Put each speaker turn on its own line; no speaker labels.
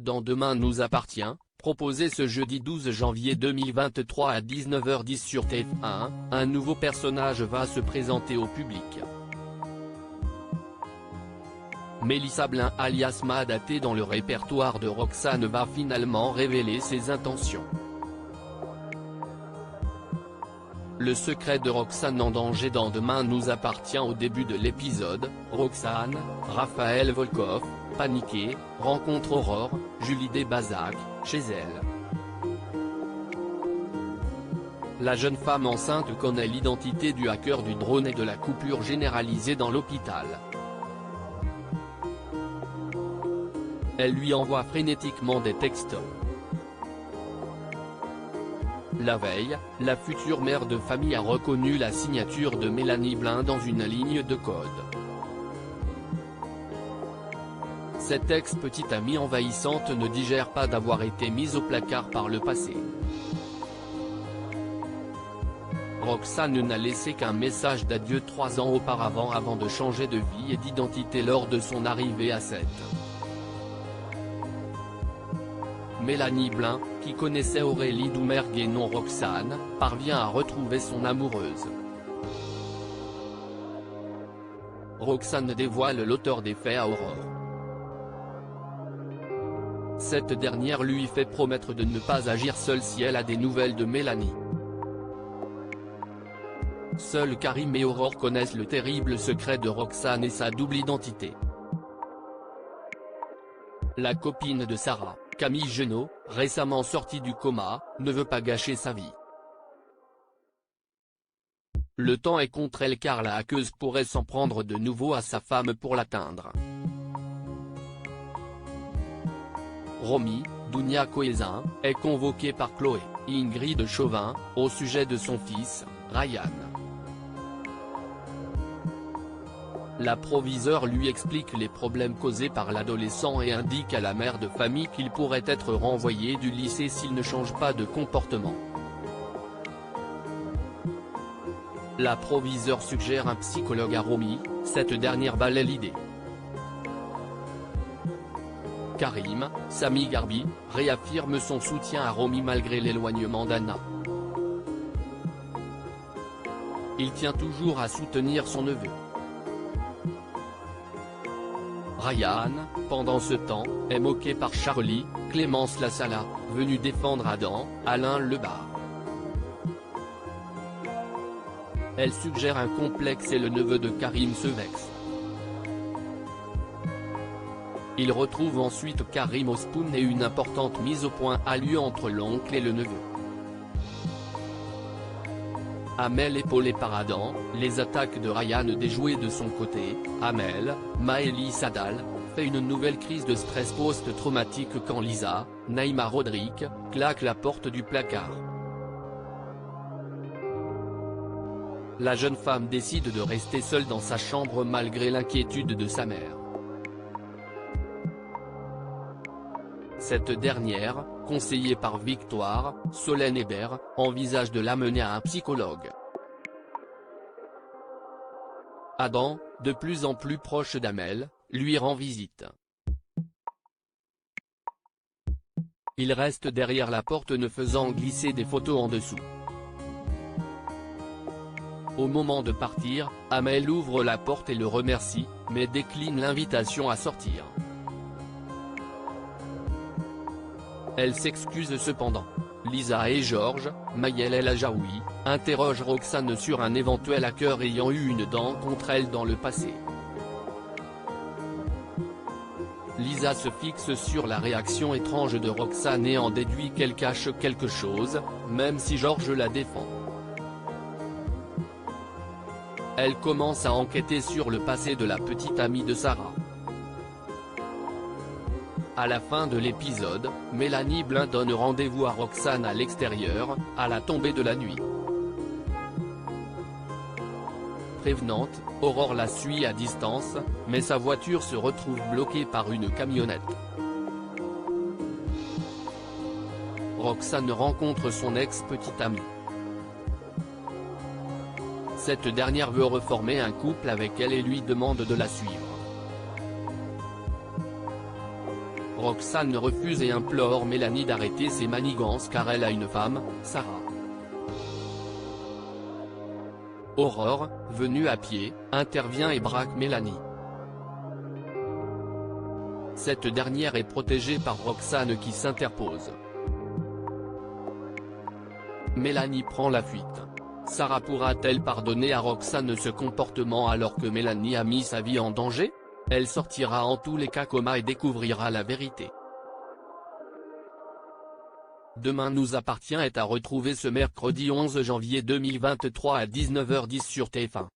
dans Demain nous appartient, proposé ce jeudi 12 janvier 2023 à 19h10 sur TF1, un nouveau personnage va se présenter au public. Mélissa Blin alias Madaté dans le répertoire de Roxane va finalement révéler ses intentions. Le secret de Roxane en danger dans Demain nous appartient. Au début de l'épisode, Roxane, Raphaël Volkov, paniqué, rencontre Aurore, Julie Desbazac, chez elle. La jeune femme enceinte connaît l'identité du hacker du drone et de la coupure généralisée dans l'hôpital. Elle lui envoie frénétiquement des textos. La veille, la future mère de famille a reconnu la signature de Mélanie Blin dans une ligne de code. Cette ex-petite amie envahissante ne digère pas d'avoir été mise au placard par le passé. Roxane n'a laissé qu'un message d'adieu 3 ans auparavant avant de changer de vie et d'identité lors de son arrivée à 7. Mélanie Blin, qui connaissait Aurélie Doumergue et non Roxane, parvient à retrouver son amoureuse. Roxane dévoile l'auteur des faits à Aurore. Cette dernière lui fait promettre de ne pas agir seule si elle a des nouvelles de Mélanie. Seuls Karim et Aurore connaissent le terrible secret de Roxane et sa double identité. La copine de Sarah, Camille Genot, récemment sortie du coma, ne veut pas gâcher sa vie. Le temps est contre elle car la hackeuse pourrait s'en prendre de nouveau à sa femme pour l'atteindre. Romy, Dounia Cohézin, est convoquée par Chloé, Ingrid Chauvin, au sujet de son fils, Ryan. La proviseure lui explique les problèmes causés par l'adolescent et indique à la mère de famille qu'il pourrait être renvoyé du lycée s'il ne change pas de comportement. La proviseure suggère un psychologue à Romy, cette dernière balaie l'idée. Karim, Sami Garbi, réaffirme son soutien à Romy malgré l'éloignement d'Anna. Il tient toujours à soutenir son neveu. Ryan, pendant ce temps, est moqué par Charlie, Clémence Lassala, venue défendre Adam, Alain Lebar. Elle suggère un complexe et le neveu de Karim se vexe. Il retrouve ensuite Karim au spoon et une importante mise au point a lieu entre l'oncle et le neveu. Amel épaulé par Adam, les attaques de Ryan déjouées de son côté, Amel, Maëlys Sadal, fait une nouvelle crise de stress post-traumatique quand Lisa, Naïma Rodrigue, claque la porte du placard. La jeune femme décide de rester seule dans sa chambre malgré l'inquiétude de sa mère. Cette dernière, conseillée par Victoire, Solène Hébert, envisage de l'amener à un psychologue. Adam, de plus en plus proche d'Amel, lui rend visite. Il reste derrière la porte ne faisant glisser des photos en dessous. Au moment de partir, Amel ouvre la porte et le remercie, mais décline l'invitation à sortir. Elle s'excuse cependant. Lisa et Georges, Maëlle El Ajaoui, interrogent Roxane sur un éventuel hacker ayant eu une dent contre elle dans le passé. Lisa se fixe sur la réaction étrange de Roxane et en déduit qu'elle cache quelque chose, même si Georges la défend. Elle commence à enquêter sur le passé de la petite amie de Sarah. À la fin de l'épisode, Mélanie Blin donne rendez-vous à Roxane à l'extérieur, à la tombée de la nuit. Prévenante, Aurore la suit à distance, mais sa voiture se retrouve bloquée par une camionnette. Roxane rencontre son ex-petite amie. Cette dernière veut reformer un couple avec elle et lui demande de la suivre. Roxane refuse et implore Mélanie d'arrêter ses manigances car elle a une femme, Sarah. Aurore, venue à pied, intervient et braque Mélanie. Cette dernière est protégée par Roxane qui s'interpose. Mélanie prend la fuite. Sarah pourra-t-elle pardonner à Roxane ce comportement alors que Mélanie a mis sa vie en danger? Elle sortira en tous les cas coma et découvrira la vérité. Demain nous appartient est à retrouver ce mercredi 11 janvier 2023 à 19h10 sur TF1.